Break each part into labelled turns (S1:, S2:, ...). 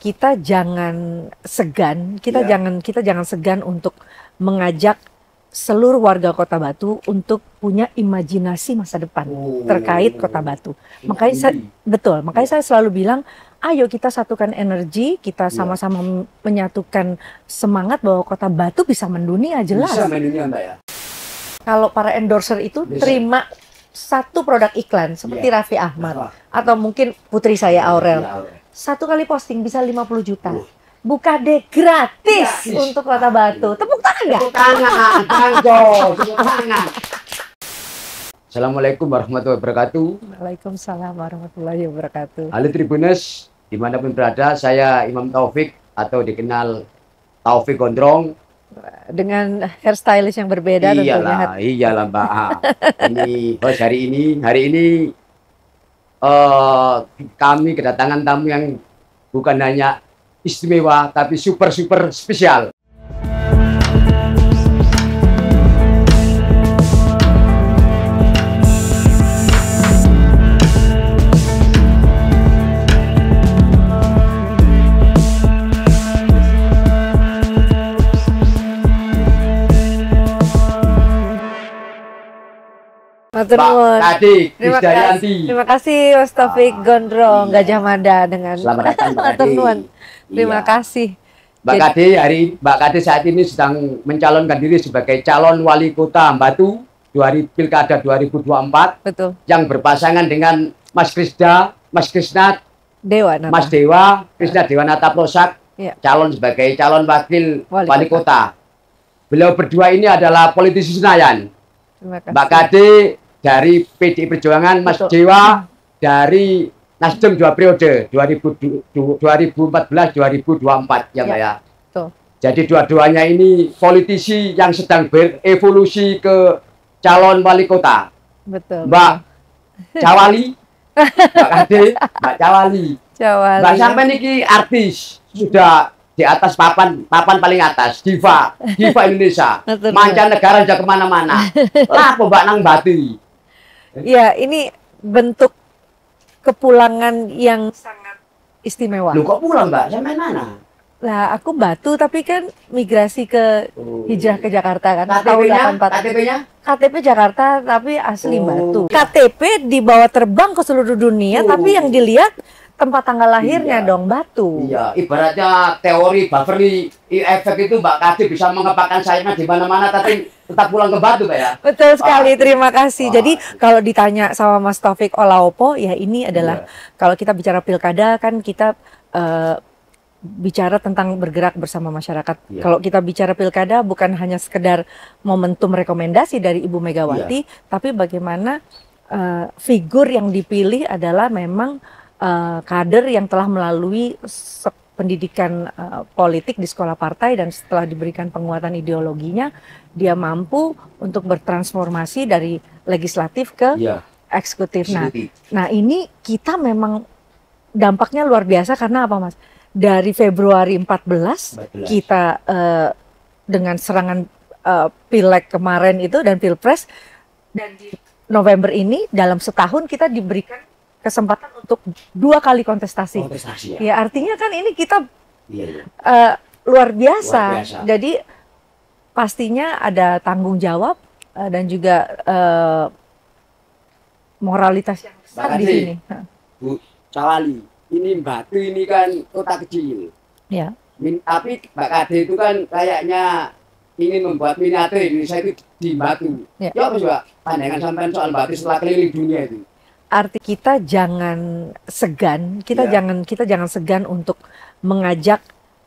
S1: kita jangan segan, kita jangan segan untuk mengajak seluruh warga Kota Batu untuk punya imajinasi masa depan terkait Kota Batu. Makanya saya selalu bilang, ayo kita satukan energi, kita sama-sama menyatukan semangat bahwa Kota Batu bisa mendunia, jelas.
S2: Bisa mendunia, Mbak ya.
S1: Kalau para endorser itu terima satu produk iklan seperti Raffi Ahmad atau mungkin putri saya Aurel. Satu kali posting bisa 50 juta. Buka deh gratis untuk Kota Batu. Tepuk tangan nggak?
S2: Tepuk tangan, tepuk tangan. Assalamualaikum warahmatullahi wabarakatuh.
S1: Waalaikumsalam warahmatullahi wabarakatuh.
S2: Halo Tribuners, dimanapun berada, saya Imam Taufik atau dikenal Taufik Gondrong.
S1: Dengan hairstylist yang berbeda tentunya.
S2: Iyalah Mbak. Ini host hari ini kami kedatangan tamu yang bukan hanya istimewa tapi super spesial.
S1: Terima kasih Mas Taufik Gondrong Gajah Mada dengan
S2: selamat datang Mbak Kade.
S1: Terima kasih.
S2: Mbak Kade saat ini sedang mencalonkan diri sebagai calon wali kota Batu Pilkada 2024.
S1: Betul.
S2: Yang berpasangan dengan Mas Krisna Dewanata Plosak, calon sebagai calon wakil wali kota. Beliau berdua ini adalah politisi Senayan. Mbak Kade dari PDI Perjuangan, Mas Dewa dari Nasdem 2 periode 2014-2024 ya Mbak ya. Jadi dua-duanya ini politisi yang sedang berevolusi ke calon wali kota.
S1: Betul.
S2: Mbak Cawali, Mbak Kade, Mbak Cawali. Mbak sampai niki artis sudah di atas papan paling atas, diva Indonesia, mancanegara aja kemana-mana. Lah kok Mbak nang Batu.
S1: Ya, ini bentuk kepulangan yang sangat istimewa.
S2: Lu kok pulang Mbak? Sampai mana?
S1: Lah, aku Batu tapi kan migrasi ke hijrah ke Jakarta kan.
S2: KTP-nya?
S1: KTP Jakarta tapi asli Batu. KTP dibawa terbang ke seluruh dunia tapi yang dilihat tempat tanggal lahirnya dong Batu.
S2: Iya, ibaratnya teori Beverly efek itu Mbak Kade bisa mengepakkan sayapnya di mana-mana tapi tetap pulang ke Batu Mbak ya.
S1: Betul sekali, terima kasih. Jadi kalau ditanya sama Mas Taufik Olaopo, ya ini adalah kalau kita bicara pilkada kan kita bicara tentang bergerak bersama masyarakat. Kalau kita bicara pilkada bukan hanya sekedar momentum rekomendasi dari Ibu Megawati, tapi bagaimana figur yang dipilih adalah memang kader yang telah melalui pendidikan politik di sekolah partai dan setelah diberikan penguatan ideologinya, dia mampu untuk bertransformasi dari legislatif ke eksekutif. Nah ini kita memang dampaknya luar biasa karena apa Mas? Dari Februari 14 kita dengan serangan pileg kemarin itu dan pilpres, dan di November ini dalam setahun kita diberikan kesempatan untuk 2 kali kontestasi. Ya artinya kan ini kita luar biasa. Jadi pastinya ada tanggung jawab dan juga moralitas yang besar di sini.
S2: Bu Cawali, ini Batu ini kan kota kecil.
S1: Ya.
S2: Tapi Mbak Kade itu kan kayaknya ingin membuat miniatur Indonesia itu di Batu. Ya apa coba pandangan sampean soal Batu setelah keliling dunia itu?
S1: Arti kita jangan segan, kita jangan segan untuk mengajak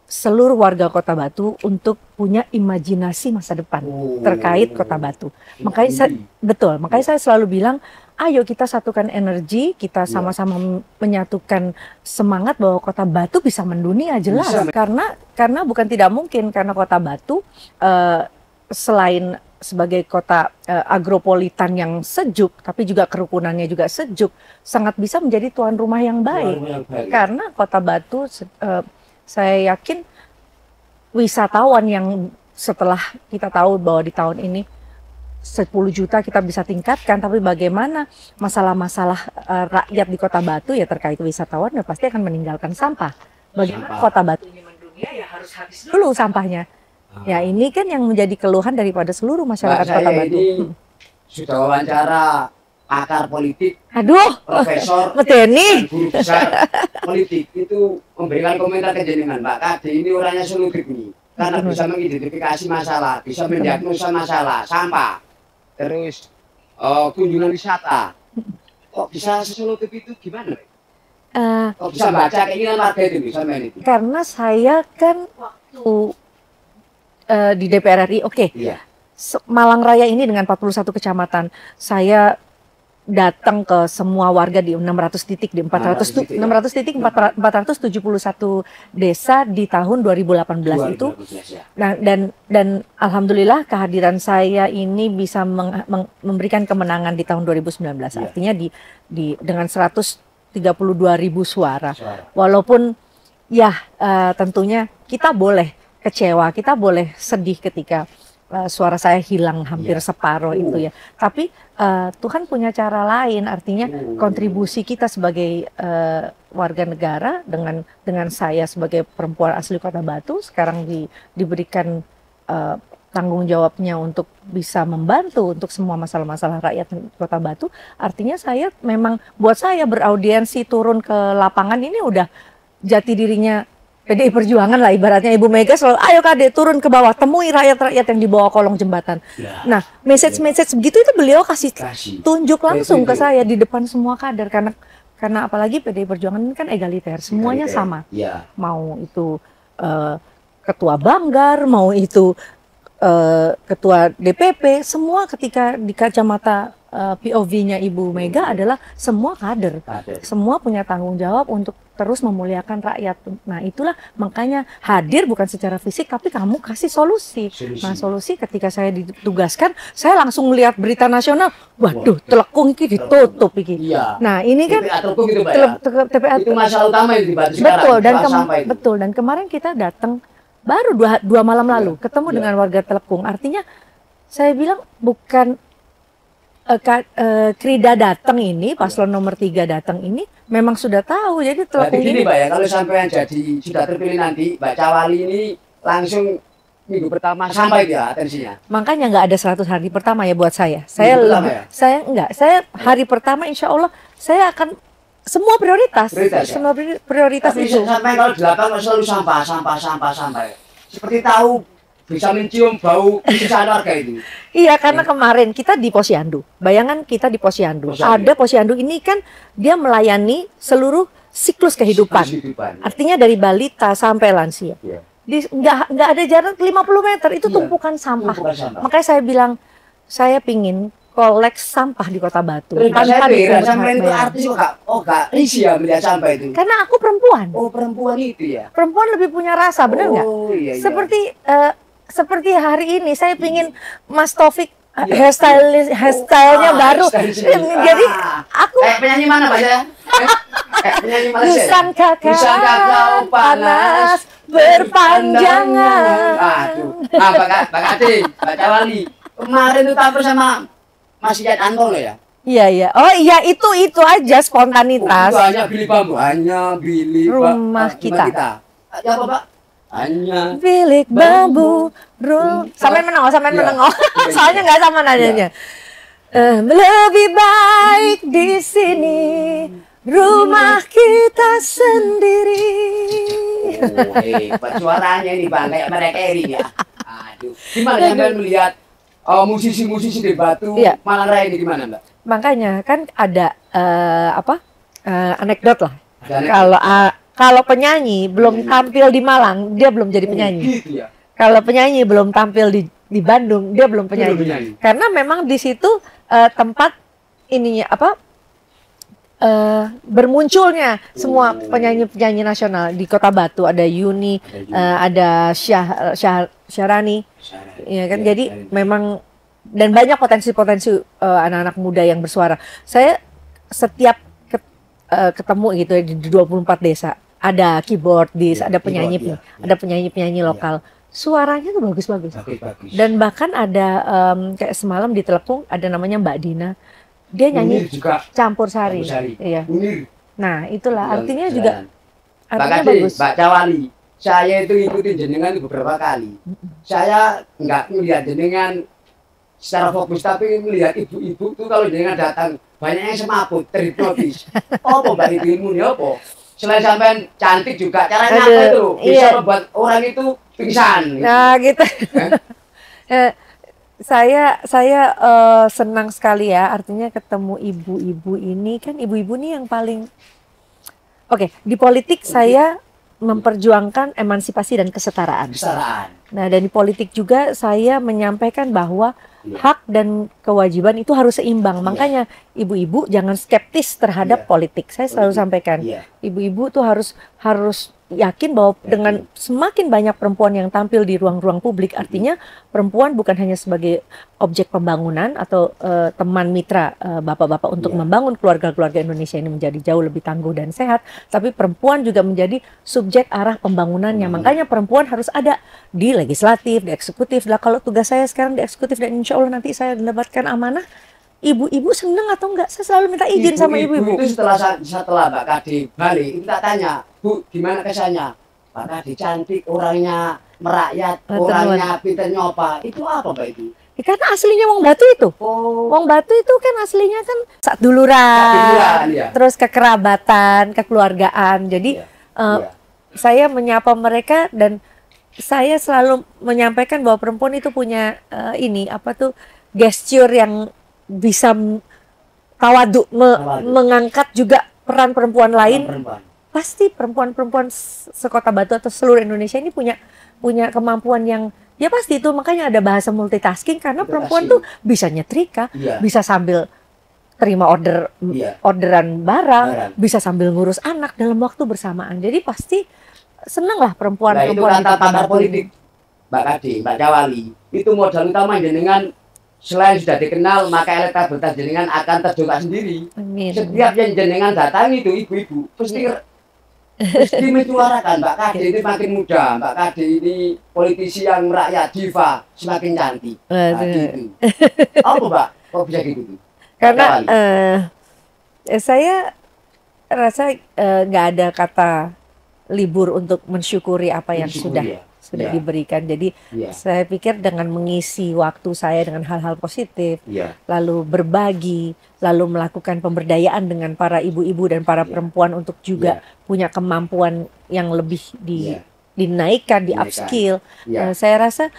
S1: seluruh warga Kota Batu untuk punya imajinasi masa depan terkait Kota Batu. Makanya saya selalu bilang, ayo kita satukan energi, kita sama-sama menyatukan semangat bahwa Kota Batu bisa mendunia, jelas. Karena bukan tidak mungkin, karena Kota Batu selain sebagai kota agropolitan yang sejuk, tapi juga kerukunannya juga sejuk, sangat bisa menjadi tuan rumah yang baik. Karena Kota Batu, saya yakin wisatawan yang setelah kita tahu bahwa di tahun ini 10 juta kita bisa tingkatkan, tapi bagaimana masalah-masalah rakyat di Kota Batu ya terkait wisatawan ya pasti akan meninggalkan sampah. bagaimana Kota Batu ini mendunia ya harus habis dulu sampahnya. Ya ini kan yang menjadi keluhan daripada seluruh masyarakat Kota Batu.
S2: Ini sudah wawancara pakar politik, profesor,
S1: dan
S2: guru besar politik itu memberikan komentar ke jenengan, Mbak Kade ini orangnya solutif nih, karena bisa mengidentifikasi masalah, bisa mendiagnosa masalah, sampah, terus kunjungan wisata. Kok bisa sesolutif itu gimana? Kok bisa baca keinginan warga itu sampai itu?
S1: Karena saya kan waktu di DPR RI, iya. Malang Raya ini dengan 41 kecamatan, saya datang ke semua warga di 600 titik di 400 titik 471 desa di tahun 2018 itu. Nah, dan alhamdulillah kehadiran saya ini bisa memberikan kemenangan di tahun 2019. Artinya dengan 132.000 suara. Walaupun ya tentunya kita boleh kecewa, kita boleh sedih ketika suara saya hilang hampir separuh itu ya. Tapi Tuhan punya cara lain, artinya kontribusi kita sebagai warga negara dengan saya sebagai perempuan asli Kota Batu sekarang diberikan tanggung jawabnya untuk bisa membantu untuk semua masalah-masalah rakyat Kota Batu. Artinya saya memang buat saya beraudiensi turun ke lapangan ini udah jati dirinya PDI Perjuangan lah, ibaratnya Ibu Mega selalu, ayo Kade turun ke bawah, temui rakyat-rakyat yang di bawah kolong jembatan. Nah, message begitu itu beliau kasih tunjuk langsung ke saya di depan semua kader, karena apalagi PDI Perjuangan ini kan egaliter, semuanya sama. Mau itu ketua Banggar, mau itu ketua DPP, semua ketika di kacamata POV-nya Ibu Mega adalah semua kader, semua punya tanggung jawab untuk terus memuliakan rakyat. Nah itulah makanya hadir bukan secara fisik, tapi kamu kasih solusi. Nah solusi ketika saya ditugaskan, saya langsung melihat berita nasional, waduh telekung ini ditutup ini. Nah ini kan
S2: TPA itu masalah utama yang dibahas sekarang.
S1: Betul, dan kemarin kita datang baru dua malam lalu ketemu dengan warga Telekung. Artinya saya bilang bukan Krida datang ini, paslon nomor 3 datang ini memang sudah tahu. Jadi Telekung ini
S2: Mbak ya, kalau sampai sudah terpilih nanti Mbak Cawali ini langsung minggu pertama sampai ya atensinya.
S1: Makanya nggak ada 100 hari pertama ya buat saya. Saya hari pertama insya Allah saya akan semua prioritas semua prioritas itu.
S2: Sampai kalau 8 selalu sampah. Seperti tahu bisa mencium bau sisa warga itu.
S1: Iya, karena kemarin kita di Posyandu. Bayangan kita di Posyandu. Ada Posyandu ini kan dia melayani seluruh siklus kehidupan. Artinya dari balita sampai lansia. Nggak ada jarak 50 meter itu tumpukan sampah. Makanya saya bilang saya pingin kolek sampah di Kota Batu.
S2: Sampai itu artis gak risih ya melihat sampah itu.
S1: Karena aku perempuan.
S2: Oh perempuan itu ya.
S1: Perempuan lebih punya rasa, benar nggak?
S2: Iya.
S1: Seperti hari ini saya pingin Mas Taufik hairstylenya baru. Jadi aku
S2: penyanyi mana Pak ya? Penyanyi Malaysia.
S1: Kakak panas berpanjangan.
S2: Aduh. Pak Ade, Mbak Cawali. Kemarin itu tampil sama Mas Yat Anton ya?
S1: Iya. Oh iya itu aja spontanitas.
S2: Hanya Bilik Bambu, hanya Bilik
S1: rumah kita.
S2: Ya apa Pak? Hanya
S1: Bilik Bambu. Sampai menengok. Soalnya nggak sama nadanya. Lebih baik di sini rumah kita sendiri.
S2: Suaranya ini Bang kayak mereka ini ya. Aduh. Gimana sampean melihat musisi-musisi di Batu Malang Raya ini gimana Mbak?
S1: Makanya kan ada anekdot lah. Kalau penyanyi belum tampil di Malang, dia belum jadi penyanyi.
S2: Gitu ya?
S1: Kalau penyanyi belum tampil di Bandung, dia belum penyanyi. Karena memang di situ tempat ininya bermunculnya semua penyanyi-penyanyi nasional di Kota Batu. Ada Yuni, ada Syahrani, ya kan. Jadi memang dan banyak potensi-potensi anak-anak muda yang bersuara. Saya setiap ketemu gitu di 24 desa ada keyboardis, ada penyanyi lokal. Suaranya tuh bagus-bagus. Dan bahkan ada kayak semalam di Telekung ada namanya Mbak Dina. Dia nyanyi campur sari. Iya. Nah, itulah artinya juga
S2: Mbak Kade, Mbak Cawali, saya itu ikutin jenengan beberapa kali. Saya nggak melihat jenengan secara fokus, tapi melihat ibu-ibu itu kalau jenengan datang banyak yang semaput, terhipnotis. Apa Mbak itu ilmunya apa? Selain sampai cantik juga caranya apa itu bisa membuat orang itu pingsan.
S1: Nah gitu. Saya senang sekali ya, artinya ketemu ibu-ibu ini kan, ibu-ibu ini yang paling oke, di politik saya memperjuangkan emansipasi dan kesetaraan. Nah, dan di politik juga saya menyampaikan bahwa hak dan kewajiban itu harus seimbang. Makanya ibu-ibu jangan skeptis terhadap politik. Saya selalu sampaikan, ibu-ibu tuh harus yakin bahwa dengan semakin banyak perempuan yang tampil di ruang-ruang publik, artinya perempuan bukan hanya sebagai objek pembangunan atau teman mitra bapak-bapak untuk membangun keluarga-keluarga Indonesia ini menjadi jauh lebih tangguh dan sehat, tapi perempuan juga menjadi subjek arah pembangunannya. Makanya perempuan harus ada di legislatif, di eksekutif. Nah, kalau tugas saya sekarang di eksekutif dan insya Allah nanti saya mendapatkan amanah, ibu-ibu seneng atau enggak? Saya selalu minta izin sama ibu-ibu.
S2: Itu setelah Mbak Kade balik, itu tak tanya, Bu, gimana kesannya? Mbak Kade cantik, orangnya merakyat, orangnya pinternya apa? Itu apa Mbak itu?
S1: Ya, karena aslinya Wong Batu itu. Wong Batu itu kan aslinya kan saat duluran, terus kekerabatan, kekeluargaan. Jadi saya menyapa mereka dan saya selalu menyampaikan bahwa perempuan itu punya gesture yang bisa tawadu, mengangkat juga peran perempuan lain. Pasti perempuan-perempuan sekota Batu atau seluruh Indonesia ini punya kemampuan yang ya pasti itu, makanya ada bahasa multitasking karena perempuan tuh bisa nyetrika, bisa sambil terima orderan barang, bisa sambil ngurus anak dalam waktu bersamaan. Jadi pasti senang lah perempuan-perempuan
S2: itu kata politik Mbak Kade, Mbak Cawali. Itu modal utama jenengan. Selain sudah dikenal, maka elektabilitas jenengan akan terjungkak sendiri. Amin. Setiap yang jenengan datangi itu ibu-ibu pasti menyuarakan Mbak Kade ini makin muda, Mbak Kade ini politisi yang rakyat, diva, semakin cantik. Gitu. Apa Mbak? Kok bisa gitu?
S1: Karena saya rasa nggak ada kata libur untuk mensyukuri apa yang sudah diberikan. Jadi saya pikir dengan mengisi waktu saya dengan hal-hal positif, lalu berbagi, lalu melakukan pemberdayaan dengan para ibu-ibu dan para perempuan untuk juga punya kemampuan yang lebih dinaikkan, di upskill. Saya rasa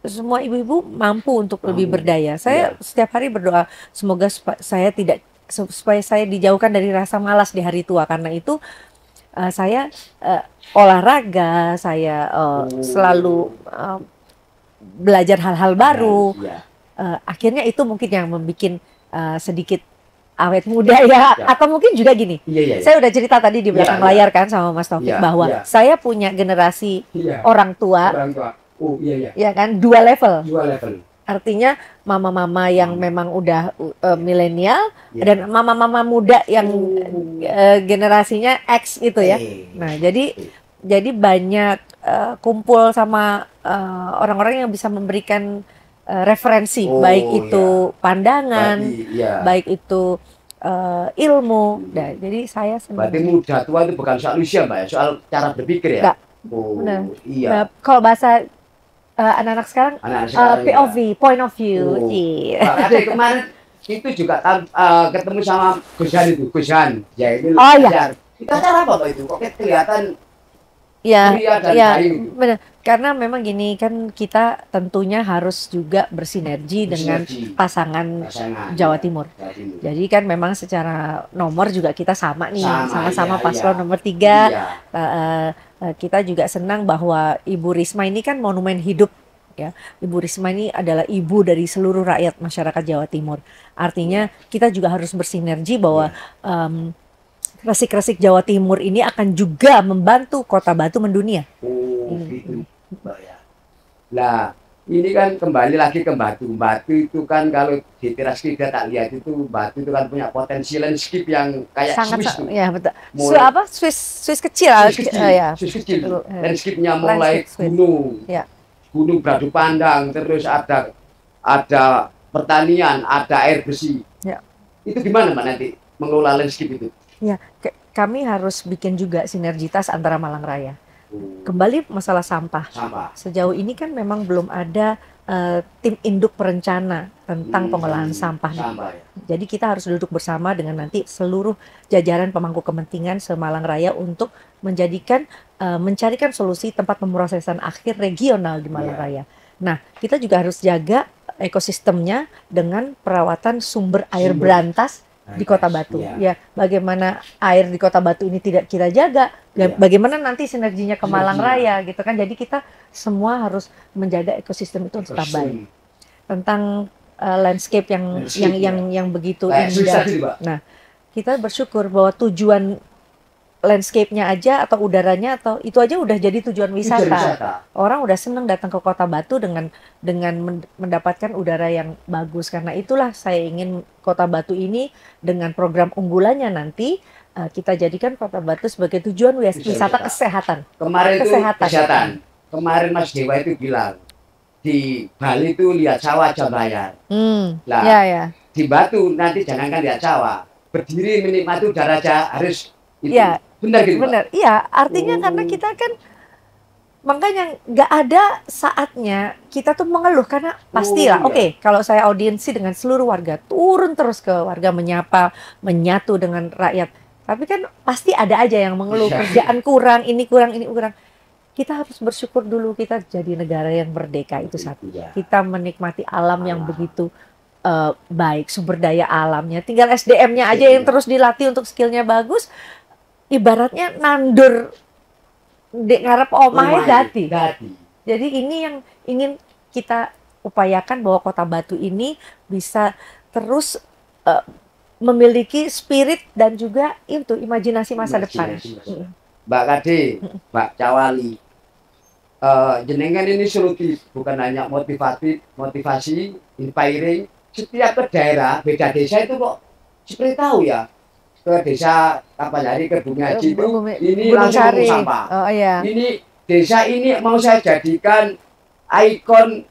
S1: semua ibu-ibu mampu untuk lebih berdaya. Saya setiap hari berdoa semoga supaya saya dijauhkan dari rasa malas di hari tua, karena itu saya olahraga, saya selalu belajar hal-hal baru. Akhirnya itu mungkin yang membuat sedikit awet muda atau mungkin juga gini. Saya udah cerita tadi di belakang layar kan sama Mas Taufik bahwa saya punya generasi orang tua. Ya kan, dua level. Artinya mama-mama yang memang udah milenial dan mama-mama muda yang generasinya X itu ya. Nah, jadi banyak kumpul sama orang-orang yang bisa memberikan referensi, baik itu pandangan, baik itu ilmu. Nah, jadi saya senang.
S2: Berarti muda tua itu bukan soal usia Mbak ya, soal cara berpikir ya.
S1: Benar. Nah, kalau bahasa anak-anak sekarang, POV, point of view.
S2: Ada kemarin itu juga ketemu sama Gus Han, ya itu. Itu acara apa Pak itu? Kok kelihatan
S1: benar. Karena memang gini kan, kita tentunya harus juga bersinergi dengan pasangan Jawa Timur. Jadi kan memang secara nomor juga kita sama nih, sama-sama paslon nomor 3. Kita juga senang bahwa Ibu Risma ini kan monumen hidup ya. Ibu Risma ini adalah ibu dari seluruh rakyat masyarakat Jawa Timur. Artinya kita juga harus bersinergi bahwa Resik-Resik Jawa Timur ini akan juga membantu Kota Batu mendunia.
S2: Gitu. Nah, ini kan kembali lagi ke Batu. Batu itu kan kalau di teras kita tak lihat itu, Batu itu kan punya potensi landscape yang kayak Swiss tuh.
S1: Ya betul. Swiss kecil.
S2: Swiss kecil. Landscape-nya mulai gunung beradu pandang, terus ada pertanian, ada air bersih. Itu gimana Mbak nanti mengelola landscape itu?
S1: Ya, kami harus bikin juga sinergitas antara Malang Raya. Kembali masalah sampah. Sejauh ini kan memang belum ada tim induk perencana tentang pengolahan sampah. Jadi kita harus duduk bersama dengan nanti seluruh jajaran pemangku kepentingan se-Malang Raya untuk mencarikan solusi tempat pemrosesan akhir regional di Malang Raya. Nah, kita juga harus jaga ekosistemnya dengan perawatan sumber air berantas di Kota Batu. Ya, bagaimana air di Kota Batu ini tidak kita jaga, bagaimana nanti sinerginya ke Malang Raya gitu kan. Jadi kita semua harus menjaga ekosistem itu tetap baik. Tentang landscape yang begitu indah. Nah, kita bersyukur bahwa tujuan landscape-nya aja atau udaranya atau itu aja udah jadi tujuan wisata. Orang udah seneng datang ke Kota Batu dengan mendapatkan udara yang bagus. Karena itulah saya ingin Kota Batu ini dengan program unggulannya nanti kita jadikan Kota Batu sebagai tujuan wisata kesehatan.
S2: Kemarin kesehatan. Kemarin Mas Dewa itu bilang di Bali itu lihat sawah jam bayar. Di Batu nanti jangankan lihat sawah, berdiri menikmati udara aja harus itu.
S1: Ya.
S2: Benar gitu,
S1: benar. Iya, artinya karena kita kan makanya nggak ada saatnya kita tuh mengeluh karena pastilah. Oke, kalau saya audiensi dengan seluruh warga, turun terus ke warga menyapa, menyatu dengan rakyat. Tapi kan pasti ada aja yang mengeluh, kerjaan kurang, ini kurang, ini kurang. Kita harus bersyukur dulu kita jadi negara yang merdeka itu satu. Kita menikmati alam yang begitu baik, sumber daya alamnya. Tinggal SDM-nya aja yang terus dilatih untuk skillnya bagus. Ibaratnya nandur di ngarep omahe dati. Jadi ini yang ingin kita upayakan bahwa Kota Batu ini bisa terus memiliki spirit dan juga itu imajinasi masa depan.
S2: Mbak Kade, Mbak Cawali, jenengan ini solutif, bukan hanya motivasi, inspiring. Setiap ke daerah, beda desa itu kok seperti tahu ya. Ke desa Kapalari ke Bumi Haji itu ini langsung sampah. Ini desa ini mau saya jadikan ikon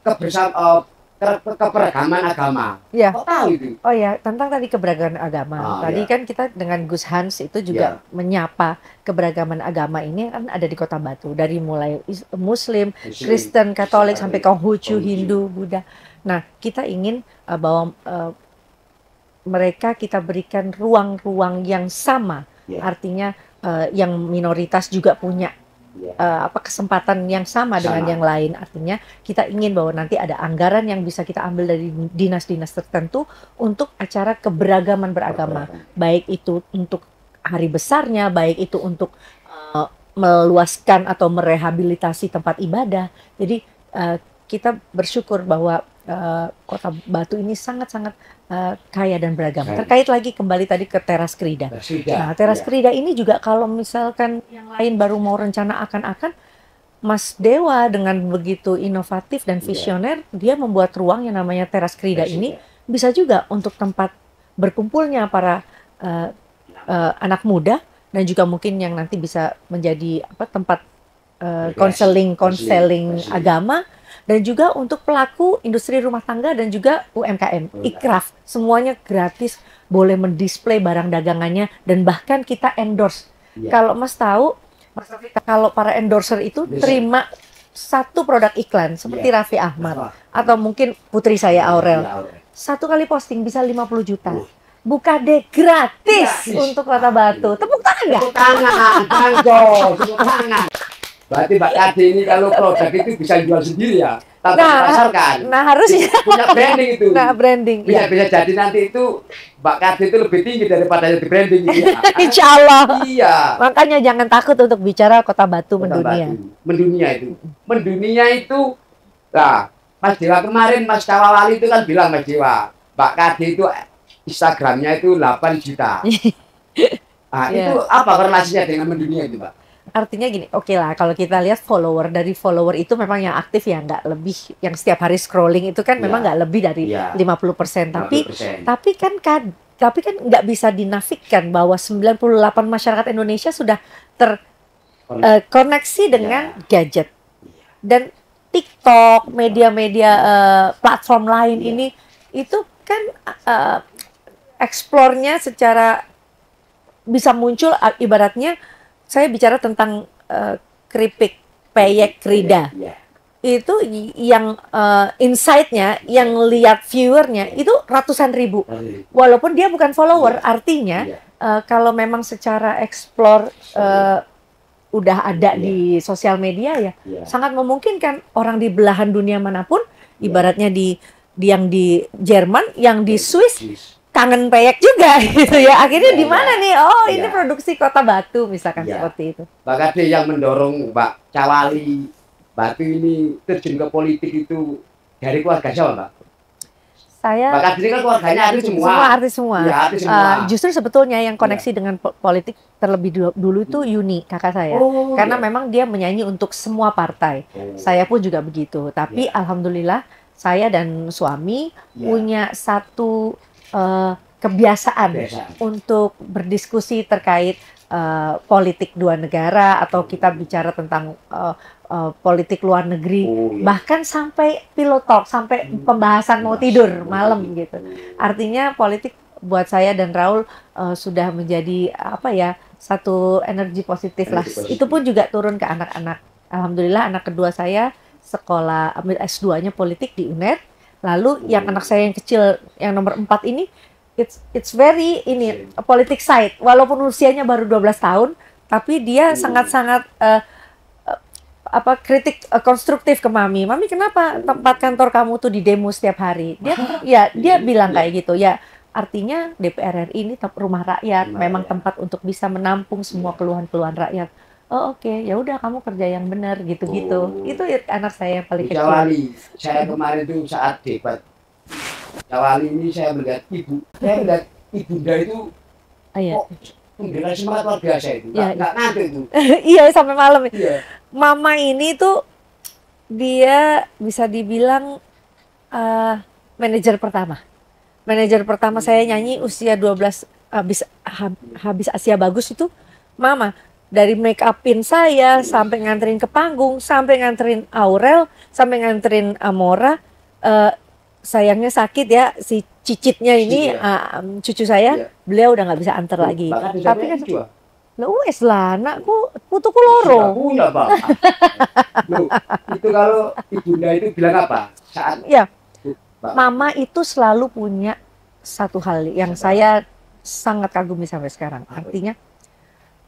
S2: keberagaman agama. Kok tahu itu?
S1: Oh ya, tentang tadi keberagaman agama. Tadi kan kita dengan Gus Hans itu juga menyapa keberagaman agama ini kan ada di Kota Batu dari mulai Muslim, Kristen, Katolik sampai Konghucu, Hindu, Buddha. Nah, kita ingin bahwa mereka kita berikan ruang-ruang yang sama, artinya yang minoritas juga punya kesempatan yang sama dengan yang lain. Artinya kita ingin bahwa nanti ada anggaran yang bisa kita ambil dari dinas-dinas tertentu untuk acara keberagaman beragama, baik itu untuk hari besarnya, baik itu untuk meluaskan atau merehabilitasi tempat ibadah. Jadi kita bersyukur bahwa Kota Batu ini sangat-sangat kaya dan beragam. Terkait lagi kembali tadi ke Teras Krida. Nah, Teras Krida ini juga kalau misalkan yang lain baru mau rencana akan Mas Dewa dengan begitu inovatif dan visioner, dia membuat ruang yang namanya Teras Krida ini bisa juga untuk tempat berkumpulnya para anak muda dan juga mungkin yang nanti bisa menjadi tempat konseling agama. Dan juga untuk pelaku industri rumah tangga dan juga UMKM, ikraf, semuanya gratis, boleh mendisplay barang dagangannya dan bahkan kita endorse. Kalau Mas tahu, Mas Raffi, kalau para endorser itu terima satu produk iklan seperti Raffi Ahmad atau mungkin putri saya Aurel, satu kali posting bisa 50 juta. Buka deh gratis untuk Kota Batu. Tepuk tangan nggak?
S2: Tepuk tangan. Berarti Mbak Kade ini kalau produk itu bisa jual sendiri ya, tanpa dipasarkan.
S1: Nah harusnya
S2: punya branding itu.
S1: Nah branding.
S2: Bisa jadi nanti itu Mbak Kade itu lebih tinggi daripada yang di branding.
S1: Insya Allah.
S2: Iya.
S1: Makanya jangan takut untuk bicara Kota Batu mendunia.
S2: Mendunia itu. Nah, Mas Dewa kemarin Mas Cawali itu kan bilang Mas Dewa, Mbak Kade itu Instagramnya itu 8 juta. Nah, itu apa korelasinya dengan mendunia itu, Mbak?
S1: Artinya gini, oke lah kalau kita lihat dari follower itu memang yang aktif ya nggak lebih, yang setiap hari scrolling itu kan memang nggak lebih dari 50%. Tapi kan nggak bisa dinafikan bahwa 98 masyarakat Indonesia sudah terkoneksi dengan gadget. Dan TikTok, media-media platform lain ini itu kan eksplornya secara bisa muncul ibaratnya saya bicara tentang keripik, peyek, krida. Itu yang insight-nya, yang lihat viewernya itu ratusan ribu. Walaupun dia bukan follower, artinya kalau memang secara explore udah ada di sosial media ya, sangat memungkinkan orang di belahan dunia manapun, ibaratnya yang di Jerman, yang di Swiss, kangen peyek juga gitu ya. Akhirnya di mana nih? Oh, ini produksi Kota Batu misalkan seperti itu.
S2: Mbak Kade yang mendorong Mbak Cawali Batu ini terjun ke politik itu dari keluarga siapa, Mbak?
S1: Saya
S2: Mbak Kade kan keluarganya artis semua.
S1: Semua artis semua.
S2: Ya, artis semua.
S1: Justru sebetulnya yang koneksi dengan politik terlebih dulu itu Yuni, kakak saya. Karena memang dia menyanyi untuk semua partai. Saya pun juga begitu. Tapi alhamdulillah saya dan suami punya satu kebiasaan untuk berdiskusi terkait politik dua negara, atau kita bicara tentang politik luar negeri, bahkan sampai pillow talk, sampai pembahasan mau tidur malam gitu. Artinya politik buat saya dan Raul sudah menjadi apa ya, satu energi positif lah. Itu pun juga turun ke anak-anak. Alhamdulillah anak kedua saya sekolah ambil S2-nya politik di UNER. Lalu yang anak saya yang kecil yang nomor 4 ini it's very ini politik side, walaupun usianya baru 12 tahun, tapi dia sangat-sangat kritik konstruktif ke mami. Mami, kenapa tempat kantor kamu tuh di demo setiap hari? Dia bilang kayak gitu. Ya, artinya DPR RI ini rumah rakyat, memang tempat untuk bisa menampung semua keluhan-keluhan rakyat. Oh oke, ya udah kamu kerja yang benar gitu-gitu. Itu anak saya yang paling kecil.
S2: Cawali, saya kemarin tuh saat debat Cawali ini saya melihat saya melihat ibunda itu kok memberikan semangat luar biasa itu, nggak ngantuk itu.
S1: Iya, sampai malam. Mama ini tuh dia bisa dibilang manajer pertama. Manajer pertama saya nyanyi usia 12 habis Asia Bagus itu Mama. Dari make upin saya sampai nganterin ke panggung, sampai nganterin Aurel, sampai nganterin Amora. Sayangnya sakit ya si cicitnya ini, cucu saya, beliau udah nggak bisa antar lagi. Tapi kan wes lah, anakku putuku loro.
S2: Punya, Pak. Itu kalau ibunda itu bilang apa? Saat
S1: Mama itu selalu punya satu hal yang saya sangat kagumi sampai sekarang. Artinya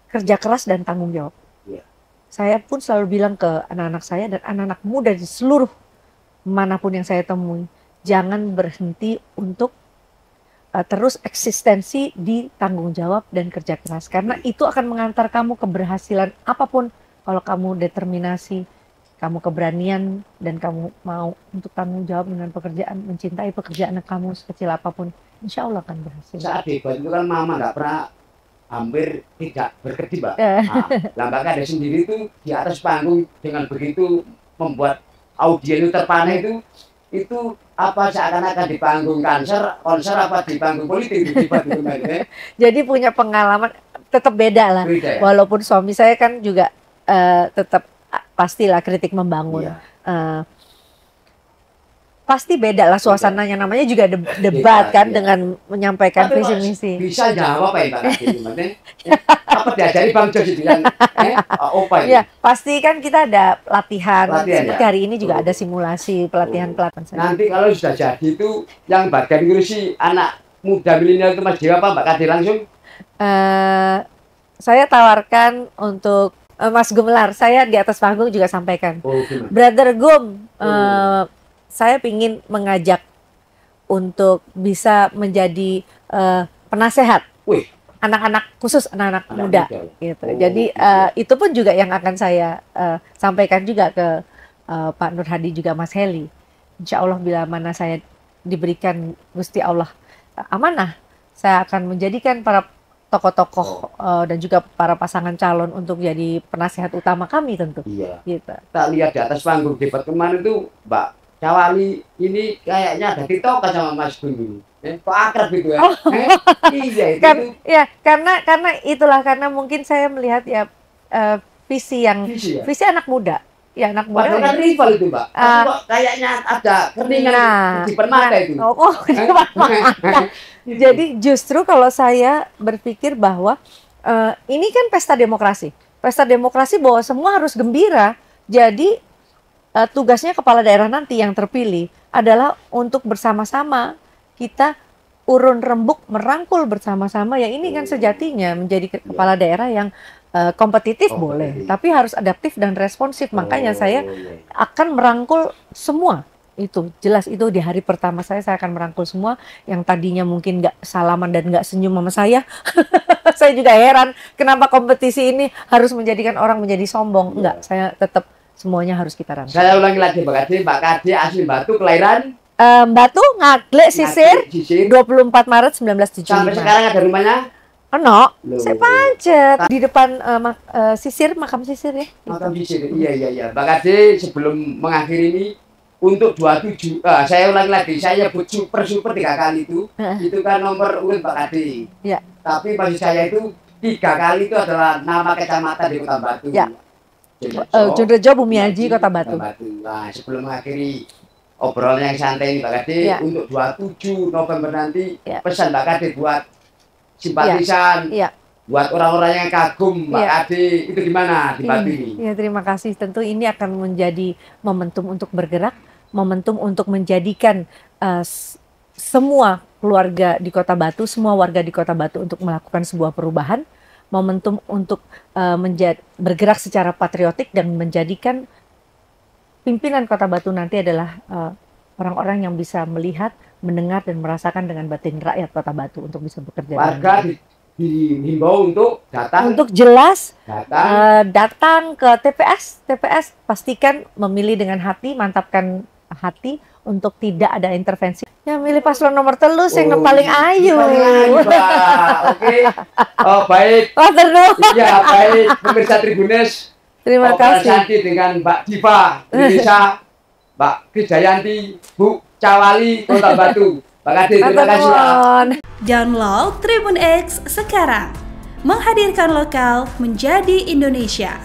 S1: kerja keras dan tanggung jawab. Saya pun selalu bilang ke anak-anak saya dan anak-anak muda di seluruh manapun yang saya temui, jangan berhenti untuk terus eksistensi di tanggung jawab dan kerja keras. Karena itu akan mengantar kamu keberhasilan apapun. Kalau kamu determinasi, kamu keberanian, dan kamu mau untuk tanggung jawab dengan pekerjaan, mencintai pekerjaan kamu sekecil apapun, insya Allah akan berhasil.
S2: Saat debat itu kan Mama nggak pernah, hampir tidak berkedip, Mbak. Nah, Mbak Kade sendiri itu di atas panggung dengan begitu membuat audiens itu terpana itu apa seakan-akan di panggung konser apa di panggung politik debat itu, Mbak.
S1: Jadi punya pengalaman tetap beda lah. Beda, ya? Walaupun suami saya kan juga tetap pastilah kritik membangun. Pasti beda lah suasananya, namanya juga debat kan, dengan menyampaikan visi misi.
S2: Bisa jawab apa ya, Mbak Kade? Apa diajari Bang Jos bilang apa ini?
S1: Ya, pasti kan kita ada latihan seperti hari ini juga ada simulasi pelatihan.
S2: Nanti kalau sudah jadi itu yang bagian ngurusi anak muda milenial itu Mas Dewa apa Mbak Kade langsung?
S1: Saya tawarkan untuk Mas Gumelar, saya di atas panggung juga sampaikan. Brother Gum, saya ingin mengajak untuk bisa menjadi penasehat anak-anak, khusus anak-anak muda gitu. Jadi itu pun juga yang akan saya sampaikan juga ke Pak Nur Hadi juga Mas Heli. Insya Allah bila mana saya diberikan Gusti Allah amanah, saya akan menjadikan para tokoh-tokoh dan juga para pasangan calon untuk jadi penasehat utama kami tentu.
S2: Iya.
S1: Gitu.
S2: Tak lihat di atas panggung debat kemarin itu Mbak Cawali ini kayaknya ada tiktokan sama Mas Gun. Kok akrab gitu ya? Iya itu.
S1: Ya, karena itulah, karena mungkin saya melihat ya visi anak muda. Ya, anak muda.
S2: Padahal kan rival itu, Mbak. Kok kayaknya ada keringan di depan mata itu.
S1: Di depan mata. Jadi justru kalau saya berpikir bahwa ini kan pesta demokrasi. Pesta demokrasi bahwa semua harus gembira. Jadi tugasnya kepala daerah nanti yang terpilih adalah untuk bersama-sama kita urun rembuk merangkul bersama-sama. Ya ini kan sejatinya menjadi kepala daerah yang kompetitif boleh, tapi harus adaptif dan responsif. Makanya saya akan merangkul semua. Itu jelas, itu di hari pertama saya akan merangkul semua yang tadinya mungkin nggak salaman dan nggak senyum sama saya. Saya juga heran kenapa kompetisi ini harus menjadikan orang menjadi sombong. Enggak, saya tetap semuanya harus kita rangkul.
S2: Saya ulangi lagi Mbak Kade asli Batu, kelahiran
S1: Batu, Ngagle, Sisir, 24 Maret 1975.
S2: Sampai sekarang ada rumahnya?
S1: Saya pancet di depan Sisir, makam Sisir ya.
S2: Makam Sisir, iya. Mbak Kade sebelum mengakhiri ini, untuk 27, saya ulangi lagi, saya nyebut super 3 kali itu kan nomor urut Mbak Kade.
S1: Ya.
S2: Tapi bagi saya itu 3 kali itu adalah nama kecamatan di Kota Batu.
S1: Ya. Jonrejo, Bumiaji, Kota Batu.
S2: Nah, sebelum mengakhiri obrolan yang santai ini Mbak Kade, untuk 27 November nanti, pesan Mbak Kade buat simpatisan, buat orang-orang yang kagum Mbak Kade, itu gimana di Batu ini?
S1: Ya, terima kasih. Tentu ini akan menjadi momentum untuk bergerak, momentum untuk menjadikan semua keluarga di Kota Batu, semua warga di Kota Batu untuk melakukan sebuah perubahan, momentum untuk bergerak secara patriotik dan menjadikan pimpinan Kota Batu nanti adalah orang-orang yang bisa melihat, mendengar dan merasakan dengan batin rakyat Kota Batu untuk bisa bekerja.
S2: Warga dihimbau untuk datang,
S1: untuk jelas datang ke TPS, pastikan memilih dengan hati, mantapkan hati untuk tidak ada intervensi. Ya milih paslon nomor 3 yang paling ayu.
S2: Oke. Oh baik. Iya baik pemirsa Tribunes.
S1: Terima kasih.
S2: Santi dengan Mbak Diva Indonesia, Mbak Kridayanti, Bu Cawali Kota Batu. Mbak Kade, terima kasih.
S3: Download Tribun X sekarang. Menghadirkan lokal menjadi Indonesia.